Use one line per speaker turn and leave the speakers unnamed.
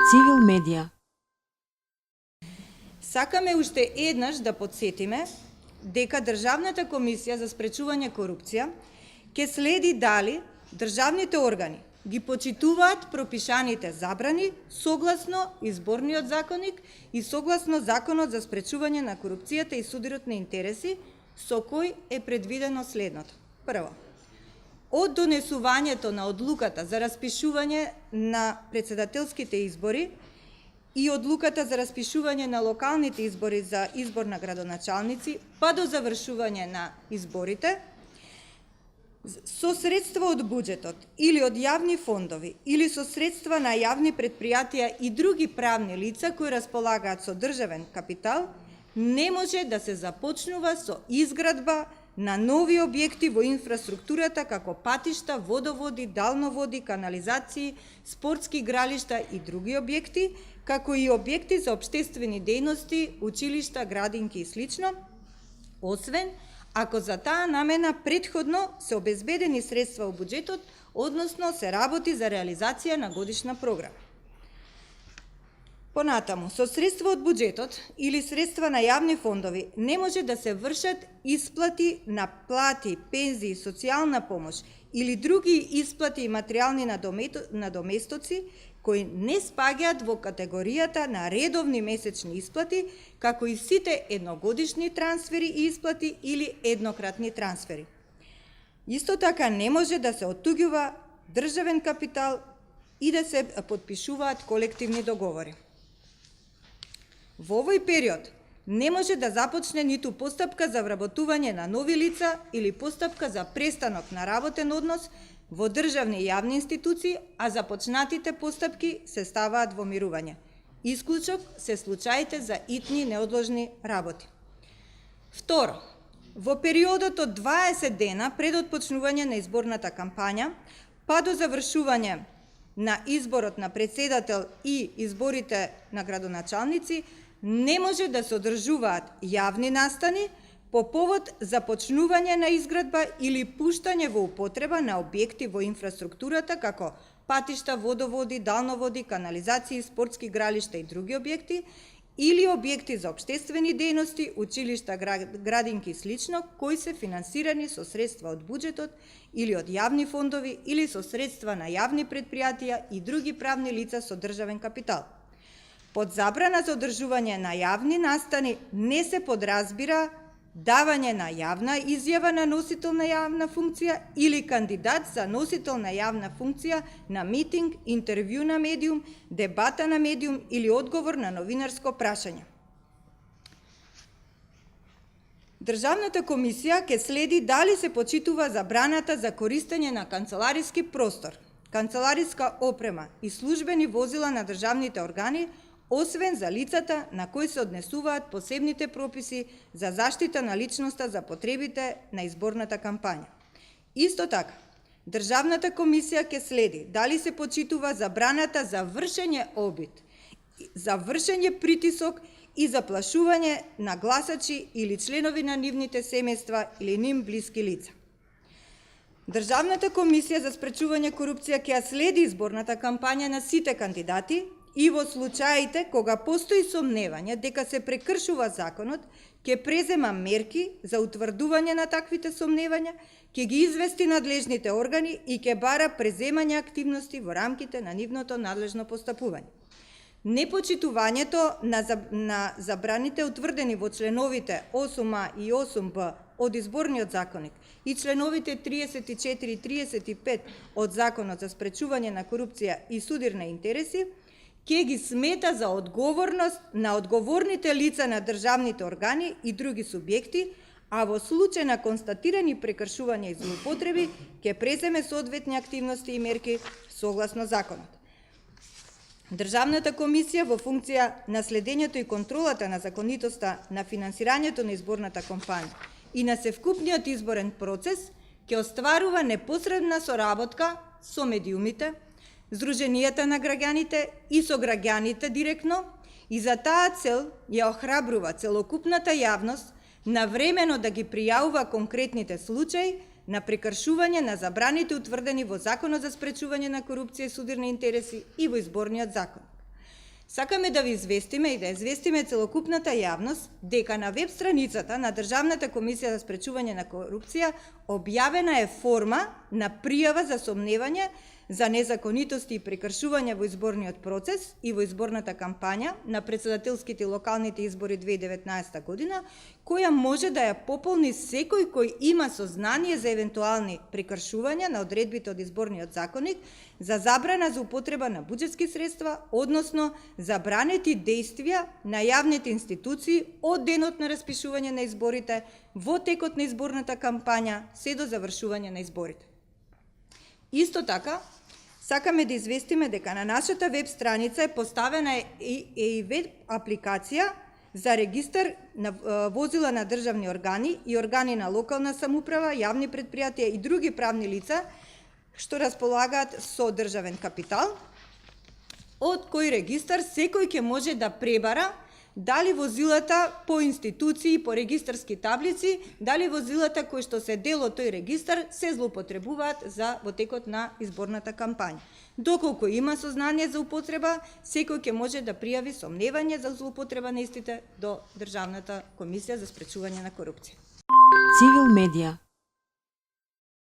Цивил медија.
Сакаме уште еднаш да потсетиме дека Државната комисија за спречување корупција ќе следи дали државните органи ги почитуваат пропишаните забрани согласно Изборниот законник и согласно Законот за спречување на корупцијата и судирот на интереси, со кој е предвидено следното. Прво, од донесувањето на одлуката за распишување на председателските избори и одлуката за распишување на локалните избори за избор на градоначалници, па до завршување на изборите, со средства од буџетот или од јавни фондови или со средства на јавни предпријатија и други правни лица кои располагаат со државен капитал, не може да се започнува со изградба на нови објекти во инфраструктурата како патишта, водоводи, далноводи, канализации, спортски игралишта и други објекти, како и објекти за општествени дејности, училишта, градинки и слично, освен ако за таа намена претходно се обезбедени средства во буџетот, односно се работи за реализација на годишна програма. Понатаму, со средства од буџетот или средства на јавни фондови не може да се вршат исплати на плати, пензии, социјална помош или други исплати и материјални надоместоци кои не спаѓаат во категоријата на редовни месечни исплати, како и сите едногодишни трансфери и исплати или еднократни трансфери. Исто така не може да се оттуѓува државен капитал и да се потпишуваат колективни договори. Во овој период не може да започне ниту постапка за вработување на нови лица или постапка за престанок на работен однос во државни и јавни институции, а започнатите постапки се ставаат во мирување. Исклучок се случаите за итни неодложни работи. Второ, во периодот од 20 дена пред отпочнување на изборната кампања, па до завршување на изборот на председател и изборите на градоначалници, не може да се одржуваат јавни настани по повод започнување на изградба или пуштање во употреба на објекти во инфраструктурата како патишта, водоводи, далноводи, канализации, спортски игралишта и други објекти, или објекти за општествени дејности, училишта, градинки и слично, кои се финансирани со средства од буџетот или од јавни фондови или со средства на јавни предпријатија и други правни лица со државен капитал. Под забрана за одржување на јавни настани не се подразбира давање на јавна изјава на носител на јавна функција или кандидат за носител на јавна функција на митинг, интервју на медиум, дебата на медиум или одговор на новинарско прашање. Државната комисија ќе следи дали се почитува забраната за користење на канцелариски простор, канцелариска опрема и службени возила на државните органи, освен за лицата на кои се однесуваат посебните прописи за заштита на личноста за потребите на изборната кампања. Исто така, Државната комисија ќе следи дали се почитува забраната за вршење обид, за вршење притисок и заплашување на гласачи или членови на нивните семејства или ним блиски лица. Државната комисија за спречување корупција ќе следи изборната кампања на сите кандидати и во случаите кога постои сомневање дека се прекршува законот, ќе презема мерки за утврдување на таквите сомневања, ќе ги извести надлежните органи и ќе бара преземање активности во рамките на нивното надлежно постапување. Непочитувањето на забраните утврдени во членовите 8а и 8б од Изборниот законник и членовите 34 и 35 од Законот за спречување на корупција и судир на интереси, ќе ги смета за одговорност на одговорните лица на државните органи и други субјекти, а во случај на констатирани прекршувања и злоупотреби ќе преземе соодветни активности и мерки согласно законот. Државната комисија во функција на следењето и контролата на законитоста на финансирањето на изборната кампања и на севкупниот изборен процес ќе остварува непосредна соработка со медиумите, Здруженијата на граѓаните и со граѓаните директно, и за таа цел ја охрабрува целокупната јавност навремено да ги пријавува конкретните случаи на прекршување на забраните утврдени во Законот за спречување на корупција и судир на интереси и во Изборниот закон. Сакаме да ви известиме и да известиме целокупната јавност дека на веб страницата на Државната комисија за спречување на корупција објавена е форма на пријава за сомневање за незаконитости и прекршување во изборниот процес и во изборната кампања на претседателските и локалните избори 2019 година, која може да ја пополни секој кој има сознание за евентуални прекршувања на одредбите од изборниот законник, за забрана за употреба на буџетски средства, односно забранети действија на јавните институции од денот на распишување на изборите, во текот на изборната кампања, се до завршување на изборите. Исто така, сакаме да известиме дека на нашата веб страница е поставена и веб апликација за регистар на возила на државни органи и органи на локална самоуправа, јавни предпријатија и други правни лица што располагаат со државен капитал, од кој регистар секој ќе може да пребара дали возилата по институции, по регистарски таблици, дали возилата кои што се дел од тој регистар се злоупотребуваат во текот на изборната кампања. Доколку има сознание за употреба, секој ќе може да пријави сомневање за злоупотреба на истите до Државната комисија за спречување на корупција.
Цивил медија